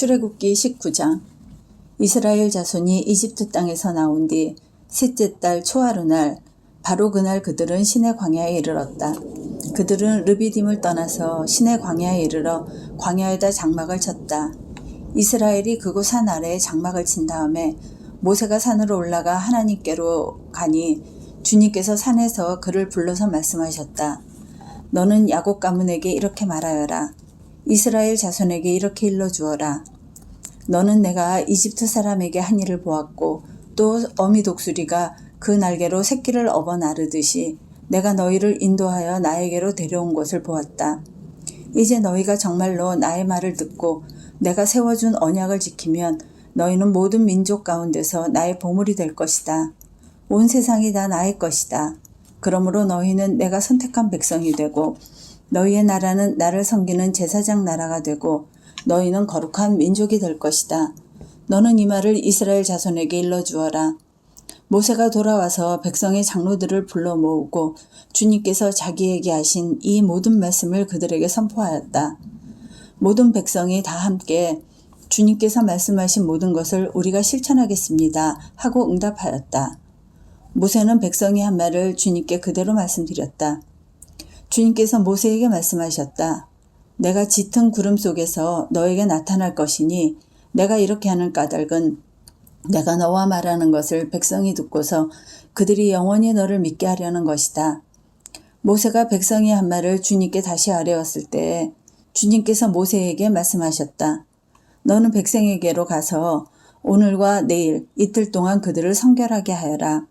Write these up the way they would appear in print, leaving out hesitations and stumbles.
출애굽기 19장. 이스라엘 자손이 이집트 땅에서 나온 뒤 셋째 달 초하루날 바로 그날 그들은 시내 광야에 이르렀다. 그들은 르비딤을 떠나서 시내 광야에 이르러 광야에다 장막을 쳤다. 이스라엘이 그곳 산 아래에 장막을 친 다음에 모세가 산으로 올라가 하나님께로 가니 주님께서 산에서 그를 불러서 말씀하셨다. 너는 야곱 가문에게 이렇게 말하여라. 이스라엘 자손에게 이렇게 일러주어라. 너는 내가 이집트 사람에게 한 일을 보았고 또 어미 독수리가 그 날개로 새끼를 업어 나르듯이 내가 너희를 인도하여 나에게로 데려온 것을 보았다. 이제 너희가 정말로 나의 말을 듣고 내가 세워준 언약을 지키면 너희는 모든 민족 가운데서 나의 보물이 될 것이다. 온 세상이 다 나의 것이다. 그러므로 너희는 내가 선택한 백성이 되고 너희의 나라는 나를 섬기는 제사장 나라가 되고 너희는 거룩한 민족이 될 것이다. 너는 이 말을 이스라엘 자손에게 일러주어라. 모세가 돌아와서 백성의 장로들을 불러 모으고 주님께서 자기에게 하신 이 모든 말씀을 그들에게 선포하였다. 모든 백성이 다 함께 주님께서 말씀하신 모든 것을 우리가 실천하겠습니다 하고 응답하였다. 모세는 백성이 한 말을 주님께 그대로 말씀드렸다. 주님께서 모세에게 말씀하셨다. 내가 짙은 구름 속에서 너에게 나타날 것이니 내가 이렇게 하는 까닭은 내가 너와 말하는 것을 백성이 듣고서 그들이 영원히 너를 믿게 하려는 것이다. 모세가 백성이 한 말을 주님께 다시 아뢰었을 때 주님께서 모세에게 말씀하셨다. 너는 백성에게로 가서 오늘과 내일 이틀 동안 그들을 성결하게 하여라.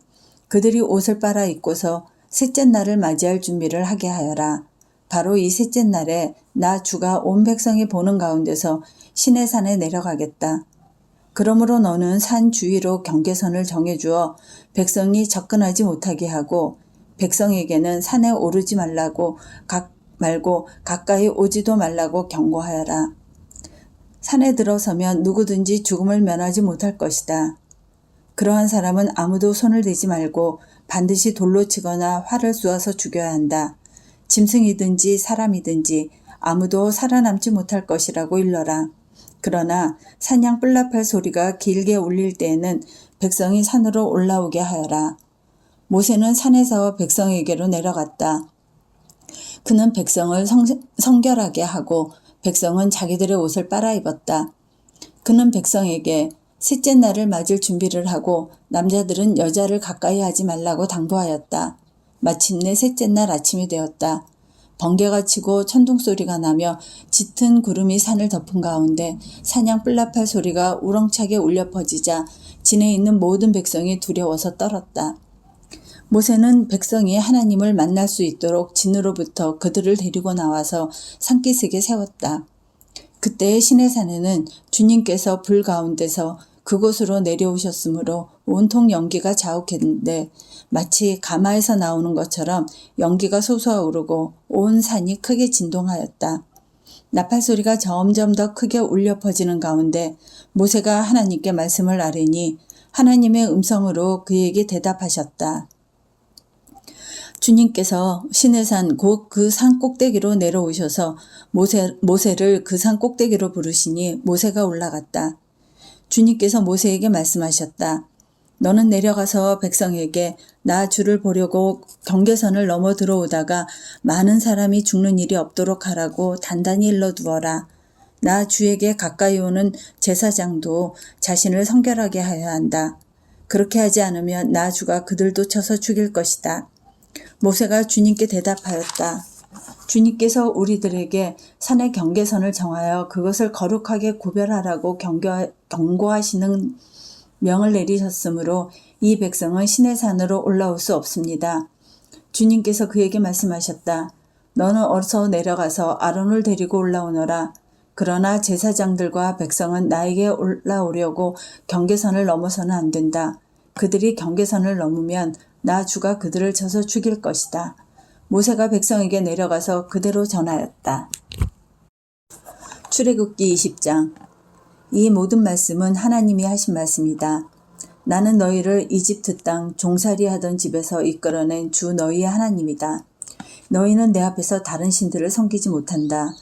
그들이 옷을 빨아 입고서 셋째 날을 맞이할 준비를 하게 하여라. 바로 이 셋째 날에 나 주가 온 백성이 보는 가운데서 시내산에 내려가겠다. 그러므로 너는 산 주위로 경계선을 정해주어 백성이 접근하지 못하게 하고 백성에게는 산에 오르지 말고 가까이 오지도 말라고 경고하여라. 산에 들어서면 누구든지 죽음을 면하지 못할 것이다. 그러한 사람은 아무도 손을 대지 말고 반드시 돌로 치거나 활을 쏘아서 죽여야 한다. 짐승이든지 사람이든지 아무도 살아남지 못할 것이라고 일러라. 그러나 사냥 뿔나팔 소리가 길게 울릴 때에는 백성이 산으로 올라오게 하여라. 모세는 산에서 백성에게로 내려갔다. 그는 백성을 성결하게 하고 백성은 자기들의 옷을 빨아입었다. 그는 백성에게 셋째 날을 맞을 준비를 하고 남자들은 여자를 가까이 하지 말라고 당부하였다. 마침내 셋째 날 아침이 되었다. 번개가 치고 천둥소리가 나며 짙은 구름이 산을 덮은 가운데 사냥 뿔나팔 소리가 우렁차게 울려 퍼지자 진에 있는 모든 백성이 두려워서 떨었다. 모세는 백성이 하나님을 만날 수 있도록 진으로부터 그들을 데리고 나와서 산기슭에 세웠다. 그때의 시내산에는 주님께서 불 가운데서 그곳으로 내려오셨으므로 온통 연기가 자욱했는데 마치 가마에서 나오는 것처럼 연기가 솟아오르고 온 산이 크게 진동하였다. 나팔 소리가 점점 더 크게 울려 퍼지는 가운데 모세가 하나님께 말씀을 아뢰니 하나님의 음성으로 그에게 대답하셨다. 주님께서 시내산 곧 그 산 꼭대기로 내려오셔서 모세를 그 산 꼭대기로 부르시니 모세가 올라갔다. 주님께서 모세에게 말씀하셨다. 너는 내려가서 백성에게 나 주를 보려고 경계선을 넘어 들어오다가 많은 사람이 죽는 일이 없도록 하라고 단단히 일러두어라. 나 주에게 가까이 오는 제사장도 자신을 성결하게 하여야 한다. 그렇게 하지 않으면 나 주가 그들도 쳐서 죽일 것이다. 모세가 주님께 대답하였다. 주님께서 우리들에게 산의 경계선을 정하여 그것을 거룩하게 구별하라고 경고하시는 명을 내리셨으므로 이 백성은 시내산으로 올라올 수 없습니다. 주님께서 그에게 말씀하셨다. 너는 어서 내려가서 아론을 데리고 올라오너라. 그러나 제사장들과 백성은 나에게 올라오려고 경계선을 넘어서는 안 된다. 그들이 경계선을 넘으면 나 주가 그들을 쳐서 죽일 것이다. 모세가 백성에게 내려가서 그대로 전하였다. 출애굽기 20장. 이 모든 말씀은 하나님이 하신 말씀이다. 나는 너희를 이집트 땅 종살이 하던 집에서 이끌어낸 주 너희의 하나님이다. 너희는 내 앞에서 다른 신들을 섬기지 못한다.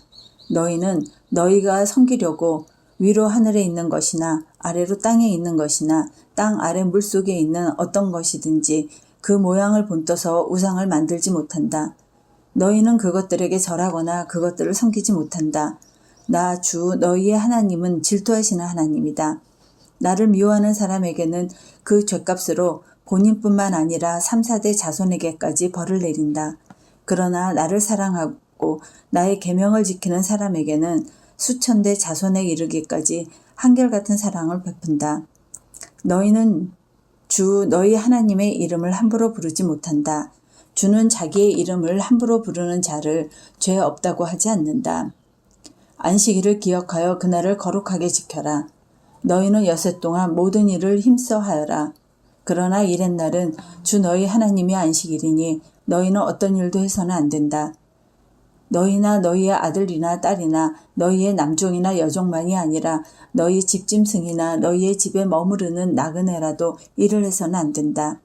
너희는 너희가 섬기려고 위로 하늘에 있는 것이나 아래로 땅에 있는 것이나 땅 아래 물속에 있는 어떤 것이든지 그 모양을 본떠서 우상을 만들지 못한다. 너희는 그것들에게 절하거나 그것들을 섬기지 못한다. 나 주 너희의 하나님은 질투하시는 하나님이다. 나를 미워하는 사람에게는 그 죄값으로 본인뿐만 아니라 3, 4대 자손에게까지 벌을 내린다. 그러나 나를 사랑하고 나의 계명을 지키는 사람에게는 수천 대 자손에 이르기까지 한결같은 사랑을 베푼다. 너희는 주 너희 하나님의 이름을 함부로 부르지 못한다. 주는 자기의 이름을 함부로 부르는 자를 죄 없다고 하지 않는다. 안식일을 기억하여 그날을 거룩하게 지켜라. 너희는 여섯 동안 모든 일을 힘써 하여라. 그러나 이렛날은 주 너희 하나님의 안식일이니 너희는 어떤 일도 해서는 안 된다. 너희나 너희의 아들이나 딸이나 너희의 남종이나 여종만이 아니라 너희 집짐승이나 너희의 집에 머무르는 나그네라도 일을 해서는 안 된다.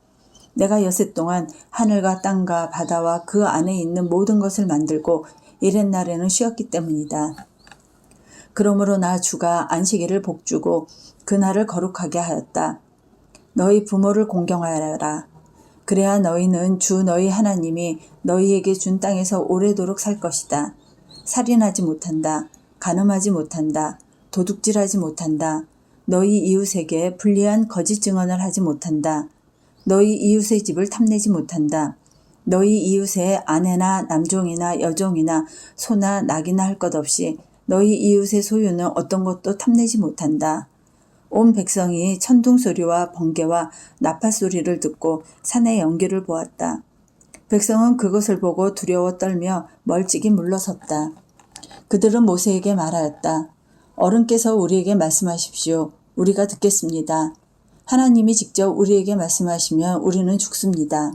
내가 여섯 동안 하늘과 땅과 바다와 그 안에 있는 모든 것을 만들고 이렛날에는 쉬었기 때문이다. 그러므로 나 주가 안식일을 복주고 그날을 거룩하게 하였다. 너희 부모를 공경하여라. 그래야 너희는 주 너희 하나님이 너희에게 준 땅에서 오래도록 살 것이다. 살인하지 못한다. 간음하지 못한다. 도둑질하지 못한다. 너희 이웃에게 불리한 거짓 증언을 하지 못한다. 너희 이웃의 집을 탐내지 못한다. 너희 이웃의 아내나 남종이나 여종이나 소나 낙이나 할 것 없이 너희 이웃의 소유는 어떤 것도 탐내지 못한다. 온 백성이 천둥소리와 번개와 나팔소리를 듣고 산의 연기를 보았다. 백성은 그것을 보고 두려워 떨며 멀찍이 물러섰다. 그들은 모세에게 말하였다. 어른께서 우리에게 말씀하십시오. 우리가 듣겠습니다. 하나님이 직접 우리에게 말씀하시면 우리는 죽습니다.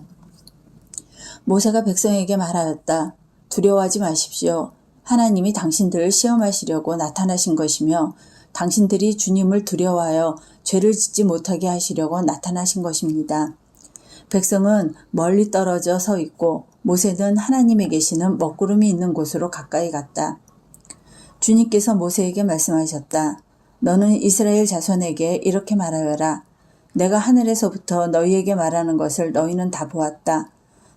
모세가 백성에게 말하였다. 두려워하지 마십시오. 하나님이 당신들을 시험하시려고 나타나신 것이며 당신들이 주님을 두려워하여 죄를 짓지 못하게 하시려고 나타나신 것입니다. 백성은 멀리 떨어져 서 있고 모세는 하나님이 계시는 먹구름이 있는 곳으로 가까이 갔다. 주님께서 모세에게 말씀하셨다. 너는 이스라엘 자손에게 이렇게 말하여라. 내가 하늘에서부터 너희에게 말하는 것을 너희는 다 보았다.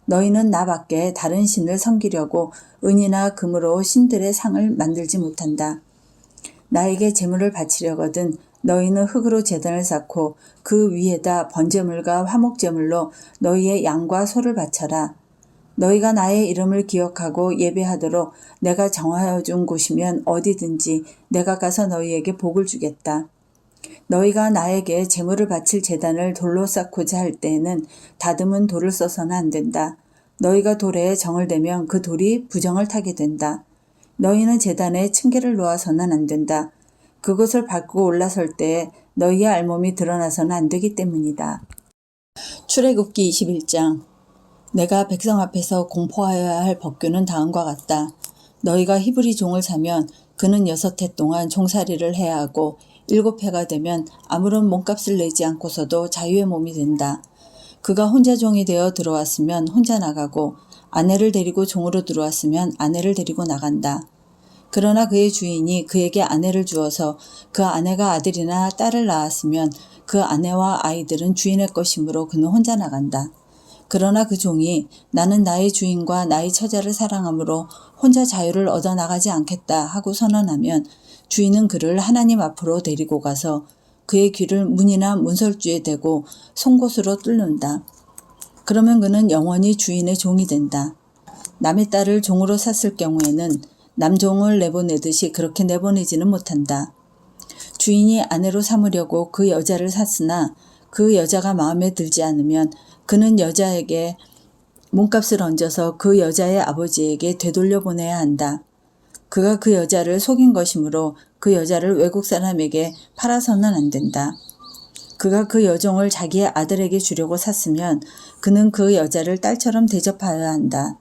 너희는 나 밖에 다른 신을 섬기려고 은이나 금으로 신들의 상을 만들지 못한다. 나에게 제물을 바치려거든 너희는 흙으로 제단을 쌓고 그 위에다 번제물과 화목제물로 너희의 양과 소를 바쳐라. 너희가 나의 이름을 기억하고 예배하도록 내가 정하여 준 곳이면 어디든지 내가 가서 너희에게 복을 주겠다. 너희가 나에게 제물을 바칠 제단을 돌로 쌓고자 할 때에는 다듬은 돌을 써서는 안 된다. 너희가 돌에 정을 대면 그 돌이 부정을 타게 된다. 너희는 제단에 층계를 놓아서는 안 된다. 그것을 밟고 올라설 때에 너희의 알몸이 드러나서는 안 되기 때문이다. 출애굽기 21장. 내가 백성 앞에서 공포하여야 할 법규는 다음과 같다. 너희가 히브리 종을 사면 그는 6해 동안 종살이를 해야 하고 7해가 되면 아무런 몸값을 내지 않고서도 자유의 몸이 된다. 그가 혼자 종이 되어 들어왔으면 혼자 나가고 아내를 데리고 종으로 들어왔으면 아내를 데리고 나간다. 그러나 그의 주인이 그에게 아내를 주어서 그 아내가 아들이나 딸을 낳았으면 그 아내와 아이들은 주인의 것이므로 그는 혼자 나간다. 그러나 그 종이 나는 나의 주인과 나의 처자를 사랑하므로 혼자 자유를 얻어 나가지 않겠다 하고 선언하면 주인은 그를 하나님 앞으로 데리고 가서 그의 귀를 문이나 문설주에 대고 송곳으로 뚫는다. 그러면 그는 영원히 주인의 종이 된다. 남의 딸을 종으로 샀을 경우에는 남종을 내보내듯이 그렇게 내보내지는 못한다. 주인이 아내로 삼으려고 그 여자를 샀으나 그 여자가 마음에 들지 않으면 그는 여자에게 몸값을 얹어서 그 여자의 아버지에게 되돌려 보내야 한다. 그가 그 여자를 속인 것이므로 그 여자를 외국 사람에게 팔아서는 안 된다. 그가 그 여종을 자기의 아들에게 주려고 샀으면 그는 그 여자를 딸처럼 대접하여야 한다.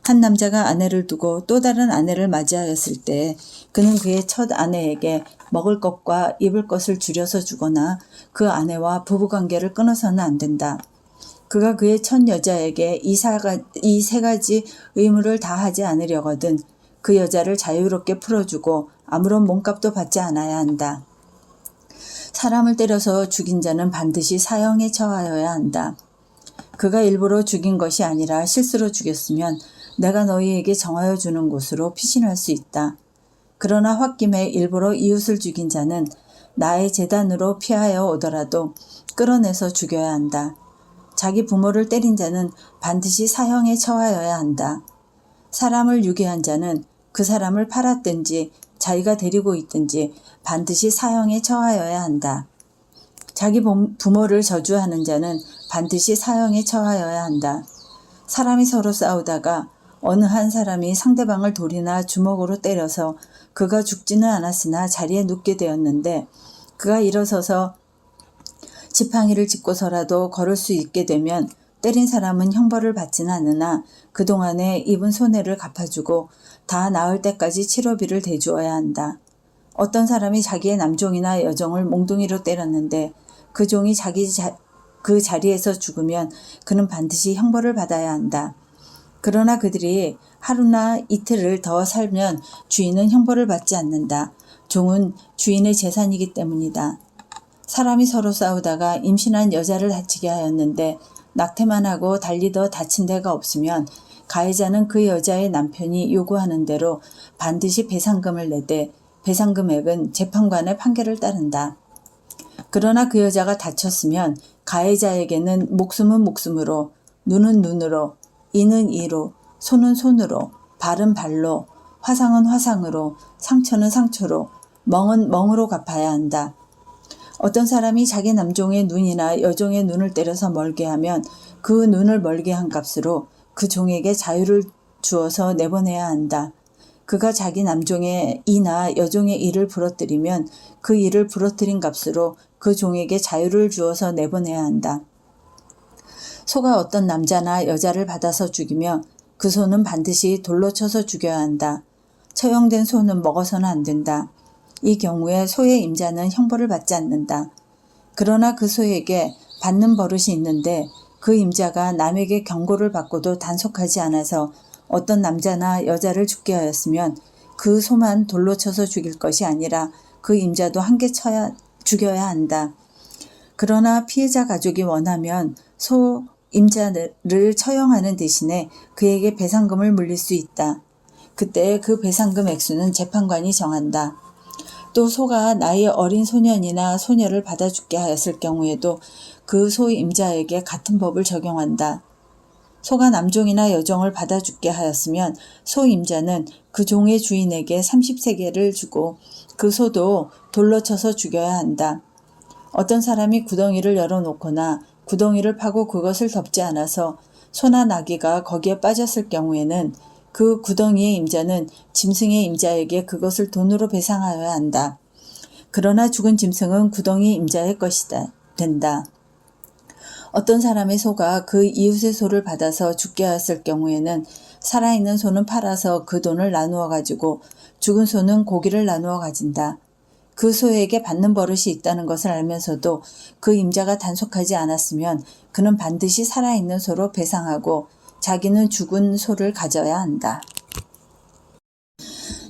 한 남자가 아내를 두고 또 다른 아내를 맞이하였을 때 그는 그의 첫 아내에게 먹을 것과 입을 것을 줄여서 주거나 그 아내와 부부관계를 끊어서는 안 된다. 그가 그의 첫 여자에게 이 세 가지 의무를 다하지 않으려거든 그 여자를 자유롭게 풀어주고 아무런 몸값도 받지 않아야 한다. 사람을 때려서 죽인 자는 반드시 사형에 처하여야 한다. 그가 일부러 죽인 것이 아니라 실수로 죽였으면 내가 너희에게 정하여 주는 곳으로 피신할 수 있다. 그러나 홧김에 일부러 이웃을 죽인 자는 나의 재단으로 피하여 오더라도 끌어내서 죽여야 한다. 자기 부모를 때린 자는 반드시 사형에 처하여야 한다. 사람을 유괴한 자는 그 사람을 팔았든지 자기가 데리고 있든지 반드시 사형에 처하여야 한다. 자기 부모를 저주하는 자는 반드시 사형에 처하여야 한다. 사람이 서로 싸우다가 어느 한 사람이 상대방을 돌이나 주먹으로 때려서 그가 죽지는 않았으나 자리에 눕게 되었는데 그가 일어서서 지팡이를 짚고서라도 걸을 수 있게 되면 때린 사람은 형벌을 받지는 않으나 그동안에 입은 손해를 갚아주고 다 나을 때까지 치료비를 대주어야 한다. 어떤 사람이 자기의 남종이나 여종을 몽둥이로 때렸는데 그 종이 그 자리에서 죽으면 그는 반드시 형벌을 받아야 한다. 그러나 그들이 하루나 이틀을 더 살면 주인은 형벌을 받지 않는다. 종은 주인의 재산이기 때문이다. 사람이 서로 싸우다가 임신한 여자를 다치게 하였는데 낙태만 하고 달리 더 다친 데가 없으면 가해자는 그 여자의 남편이 요구하는 대로 반드시 배상금을 내되 배상금액은 재판관의 판결을 따른다. 그러나 그 여자가 다쳤으면 가해자에게는 목숨은 목숨으로, 눈은 눈으로, 이는 이로, 손은 손으로, 발은 발로, 화상은 화상으로, 상처는 상처로, 멍은 멍으로 갚아야 한다. 어떤 사람이 자기 남종의 눈이나 여종의 눈을 때려서 멀게 하면 그 눈을 멀게 한 값으로 그 종에게 자유를 주어서 내보내야 한다. 그가 자기 남종의 이나 여종의 이를 부러뜨리면 그 이를 부러뜨린 값으로 그 종에게 자유를 주어서 내보내야 한다. 소가 어떤 남자나 여자를 받아서 죽이며 그 소는 반드시 돌로 쳐서 죽여야 한다. 처형된 소는 먹어서는 안 된다. 이 경우에 소의 임자는 형벌을 받지 않는다. 그러나 그 소에게 받는 버릇이 있는데 그 임자가 남에게 경고를 받고도 단속하지 않아서 어떤 남자나 여자를 죽게 하였으면 그 소만 돌로 쳐서 죽일 것이 아니라 그 임자도 함께 죽여야 한다. 그러나 피해자 가족이 원하면 소 임자를 처형하는 대신에 그에게 배상금을 물릴 수 있다. 그때 그 배상금 액수는 재판관이 정한다. 또 소가 나이 어린 소년이나 소녀를 받아 죽게 하였을 경우에도 그 소 임자에게 같은 법을 적용한다. 소가 남종이나 여종을 받아 죽게 하였으면 소 임자는 그 종의 주인에게 30세겔을 주고 그 소도 돌로 쳐서 죽여야 한다. 어떤 사람이 구덩이를 열어놓거나 구덩이를 파고 그것을 덮지 않아서 소나 나귀가 거기에 빠졌을 경우에는 그 구덩이의 임자는 짐승의 임자에게 그것을 돈으로 배상하여야 한다. 그러나 죽은 짐승은 구덩이 임자의 것이다. 된다. 어떤 사람의 소가 그 이웃의 소를 받아서 죽게 하였을 경우에는 살아있는 소는 팔아서 그 돈을 나누어 가지고 죽은 소는 고기를 나누어 가진다. 그 소에게 받는 버릇이 있다는 것을 알면서도 그 임자가 단속하지 않았으면 그는 반드시 살아있는 소로 배상하고 자기는 죽은 소를 가져야 한다.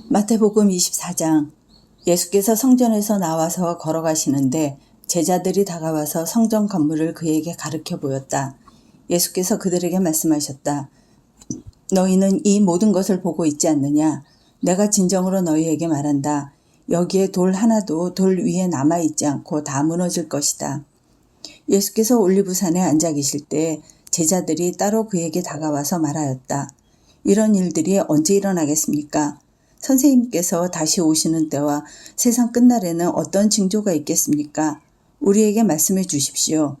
마태복음 24장. 예수께서 성전에서 나와서 걸어가시는데 제자들이 다가와서 성전 건물을 그에게 가르쳐 보였다. 예수께서 그들에게 말씀하셨다. 너희는 이 모든 것을 보고 있지 않느냐? 내가 진정으로 너희에게 말한다. 여기에 돌 하나도 돌 위에 남아있지 않고 다 무너질 것이다. 예수께서 올리브산에 앉아 계실 때 제자들이 따로 그에게 다가와서 말하였다. 이런 일들이 언제 일어나겠습니까? 선생님께서 다시 오시는 때와 세상 끝날에는 어떤 징조가 있겠습니까? 우리에게 말씀해 주십시오.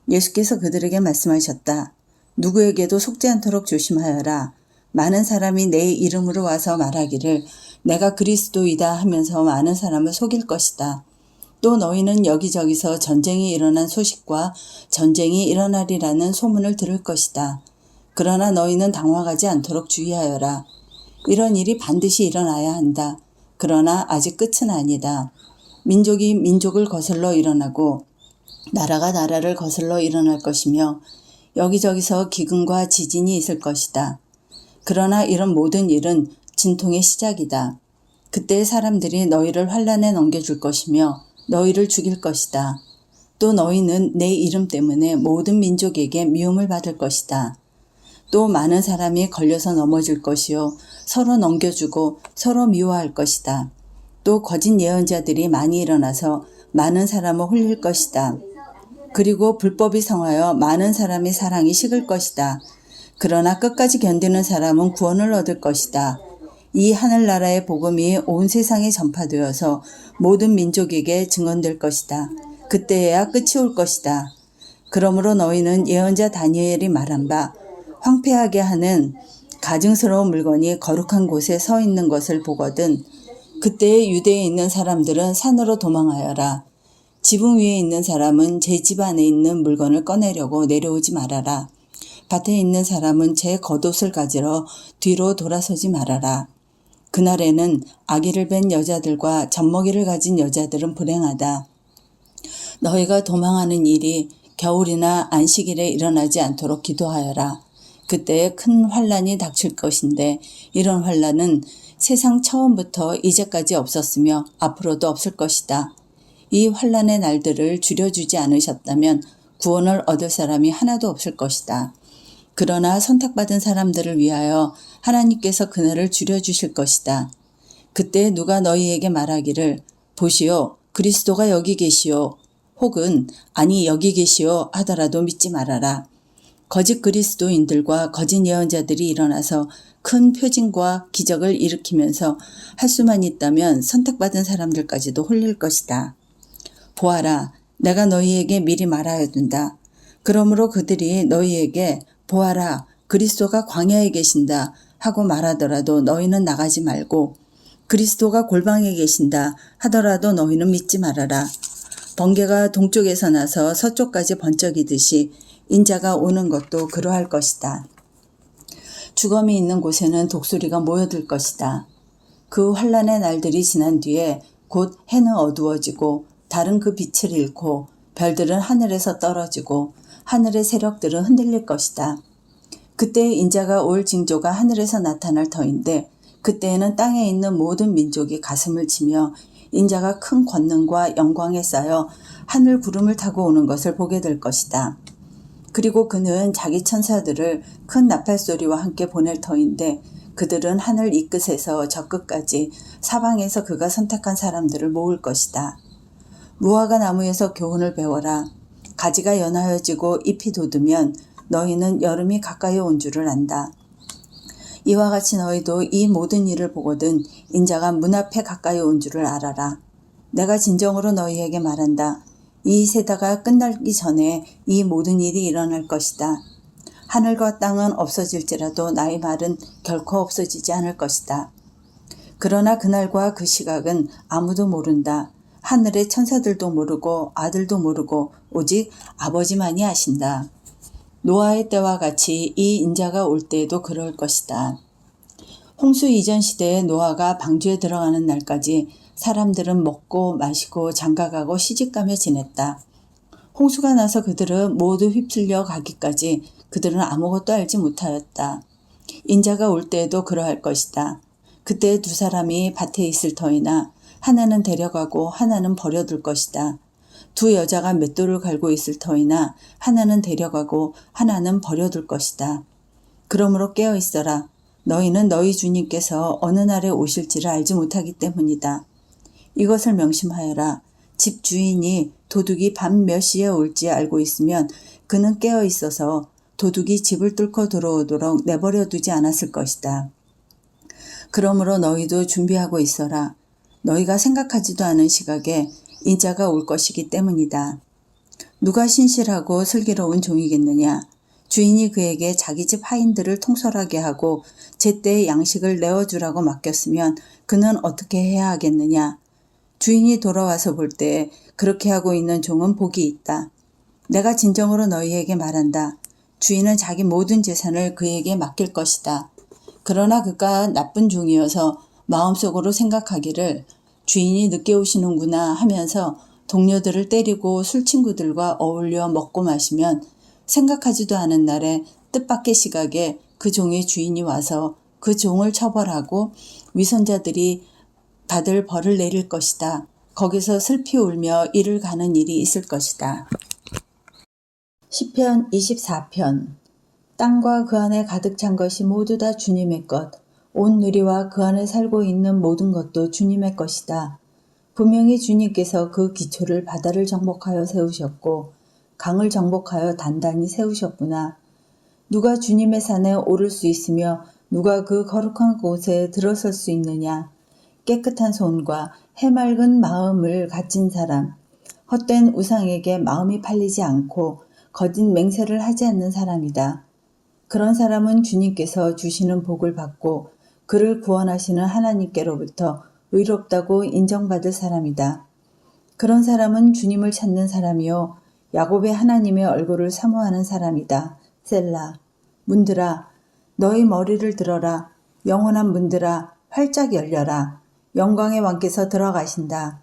예수께서 그들에게 말씀하셨다. 누구에게도 속지 않도록 조심하여라. 많은 사람이 내 이름으로 와서 말하기를 내가 그리스도이다 하면서 많은 사람을 속일 것이다. 또 너희는 여기저기서 전쟁이 일어난 소식과 전쟁이 일어나리라는 소문을 들을 것이다. 그러나 너희는 당황하지 않도록 주의하여라. 이런 일이 반드시 일어나야 한다. 그러나 아직 끝은 아니다. 민족이 민족을 거슬러 일어나고 나라가 나라를 거슬러 일어날 것이며 여기저기서 기근과 지진이 있을 것이다. 그러나 이런 모든 일은 진통의 시작이다. 그때 사람들이 너희를 환란에 넘겨줄 것이며 너희를 죽일 것이다. 또 너희는 내 이름 때문에 모든 민족에게 미움을 받을 것이다. 또 많은 사람이 걸려서 넘어질 것이요 서로 넘겨주고 서로 미워할 것이다. 또 거짓 예언자들이 많이 일어나서 많은 사람을 홀릴 것이다. 그리고 불법이 성하여 많은 사람의 사랑이 식을 것이다. 그러나 끝까지 견디는 사람은 구원을 얻을 것이다. 이 하늘나라의 복음이 온 세상에 전파되어서 모든 민족에게 증언될 것이다. 그때에야 끝이 올 것이다. 그러므로 너희는 예언자 다니엘이 말한 바 황폐하게 하는 가증스러운 물건이 거룩한 곳에 서 있는 것을 보거든 그때에 유대에 있는 사람들은 산으로 도망하여라. 지붕 위에 있는 사람은 제 집 안에 있는 물건을 꺼내려고 내려오지 말아라. 밭에 있는 사람은 제 겉옷을 가지러 뒤로 돌아서지 말아라. 그날에는 아기를 뵌 여자들과 젖먹이를 가진 여자들은 불행하다. 너희가 도망하는 일이 겨울이나 안식일에 일어나지 않도록 기도하여라. 그때에 큰 환란이 닥칠 것인데 이런 환란은 세상 처음부터 이제까지 없었으며 앞으로도 없을 것이다. 이 환란의 날들을 줄여주지 않으셨다면 구원을 얻을 사람이 하나도 없을 것이다. 그러나 선택받은 사람들을 위하여 하나님께서 그날을 줄여주실 것이다. 그때 누가 너희에게 말하기를 보시오 그리스도가 여기 계시오 혹은 아니 여기 계시오 하더라도 믿지 말아라. 거짓 그리스도인들과 거짓 예언자들이 일어나서 큰 표징과 기적을 일으키면서 할 수만 있다면 선택받은 사람들까지도 홀릴 것이다. 보아라, 내가 너희에게 미리 말하여둔다. 그러므로 그들이 너희에게 보아라, 그리스도가 광야에 계신다 하고 말하더라도 너희는 나가지 말고 그리스도가 골방에 계신다 하더라도 너희는 믿지 말아라. 번개가 동쪽에서 나서 서쪽까지 번쩍이듯이 인자가 오는 것도 그러할 것이다. 주검이 있는 곳에는 독수리가 모여들 것이다. 그 환란의 날들이 지난 뒤에 곧 해는 어두워지고 달은 그 빛을 잃고 별들은 하늘에서 떨어지고 하늘의 세력들은 흔들릴 것이다. 그때 인자가 올 징조가 하늘에서 나타날 터인데 그때에는 땅에 있는 모든 민족이 가슴을 치며 인자가 큰 권능과 영광에 쌓여 하늘 구름을 타고 오는 것을 보게 될 것이다. 그리고 그는 자기 천사들을 큰 나팔소리와 함께 보낼 터인데 그들은 하늘 이 끝에서 저 끝까지 사방에서 그가 선택한 사람들을 모을 것이다. 무화과 나무에서 교훈을 배워라. 가지가 연하여지고 잎이 돋으면 너희는 여름이 가까이 온 줄을 안다. 이와 같이 너희도 이 모든 일을 보거든 인자가 문 앞에 가까이 온 줄을 알아라. 내가 진정으로 너희에게 말한다. 이 세대가 끝나기 전에 이 모든 일이 일어날 것이다. 하늘과 땅은 없어질지라도 나의 말은 결코 없어지지 않을 것이다. 그러나 그날과 그 시각은 아무도 모른다. 하늘의 천사들도 모르고 아들도 모르고 오직 아버지만이 아신다. 노아의 때와 같이 이 인자가 올 때에도 그럴 것이다. 홍수 이전 시대에 노아가 방주에 들어가는 날까지 사람들은 먹고 마시고 장가가고 시집가며 지냈다. 홍수가 나서 그들은 모두 휩쓸려 가기까지 그들은 아무것도 알지 못하였다. 인자가 올 때에도 그러할 것이다. 그때 두 사람이 밭에 있을 터이나 하나는 데려가고 하나는 버려둘 것이다. 두 여자가 맷돌을 갈고 있을 터이나 하나는 데려가고 하나는 버려둘 것이다. 그러므로 깨어 있어라. 너희는 너희 주님께서 어느 날에 오실지를 알지 못하기 때문이다. 이것을 명심하여라. 집 주인이 도둑이 밤 몇 시에 올지 알고 있으면 그는 깨어 있어서 도둑이 집을 뚫고 들어오도록 내버려 두지 않았을 것이다. 그러므로 너희도 준비하고 있어라. 너희가 생각하지도 않은 시각에 인자가 올 것이기 때문이다. 누가 신실하고 슬기로운 종이겠느냐. 주인이 그에게 자기 집 하인들을 통솔하게 하고 제때에 양식을 내어주라고 맡겼으면 그는 어떻게 해야 하겠느냐. 주인이 돌아와서 볼 때 그렇게 하고 있는 종은 복이 있다. 내가 진정으로 너희에게 말한다. 주인은 자기 모든 재산을 그에게 맡길 것이다. 그러나 그가 나쁜 종이어서 마음속으로 생각하기를 주인이 늦게 오시는구나 하면서 동료들을 때리고 술친구들과 어울려 먹고 마시면 생각하지도 않은 날에 뜻밖의 시각에 그 종의 주인이 와서 그 종을 처벌하고 위선자들이 다들 벌을 내릴 것이다. 거기서 슬피 울며 이를 가는 일이 있을 것이다. 시편 24편. 땅과 그 안에 가득 찬 것이 모두 다 주님의 것, 온 누리와 그 안에 살고 있는 모든 것도 주님의 것이다. 분명히 주님께서 그 기초를 바다를 정복하여 세우셨고 강을 정복하여 단단히 세우셨구나. 누가 주님의 산에 오를 수 있으며 누가 그 거룩한 곳에 들어설 수 있느냐. 깨끗한 손과 해맑은 마음을 가진 사람, 헛된 우상에게 마음이 팔리지 않고 거짓 맹세를 하지 않는 사람이다. 그런 사람은 주님께서 주시는 복을 받고 그를 구원하시는 하나님께로부터 의롭다고 인정받을 사람이다. 그런 사람은 주님을 찾는 사람이요 야곱의 하나님의 얼굴을 사모하는 사람이다. 셀라. 문들아 너희 머리를 들어라. 영원한 문들아 활짝 열려라. 영광의 왕께서 들어가신다.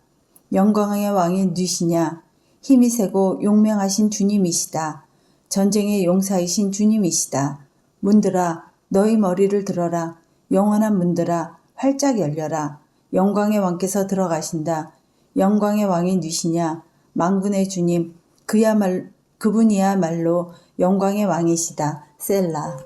영광의 왕이 누시냐. 힘이 세고 용맹하신 주님이시다. 전쟁의 용사이신 주님이시다. 문들아 너희 머리를 들어라. 영원한 문들아 활짝 열려라. 영광의 왕께서 들어가신다. 영광의 왕이 누시냐. 만군의 주님 그분이야말로 영광의 왕이시다. 셀라.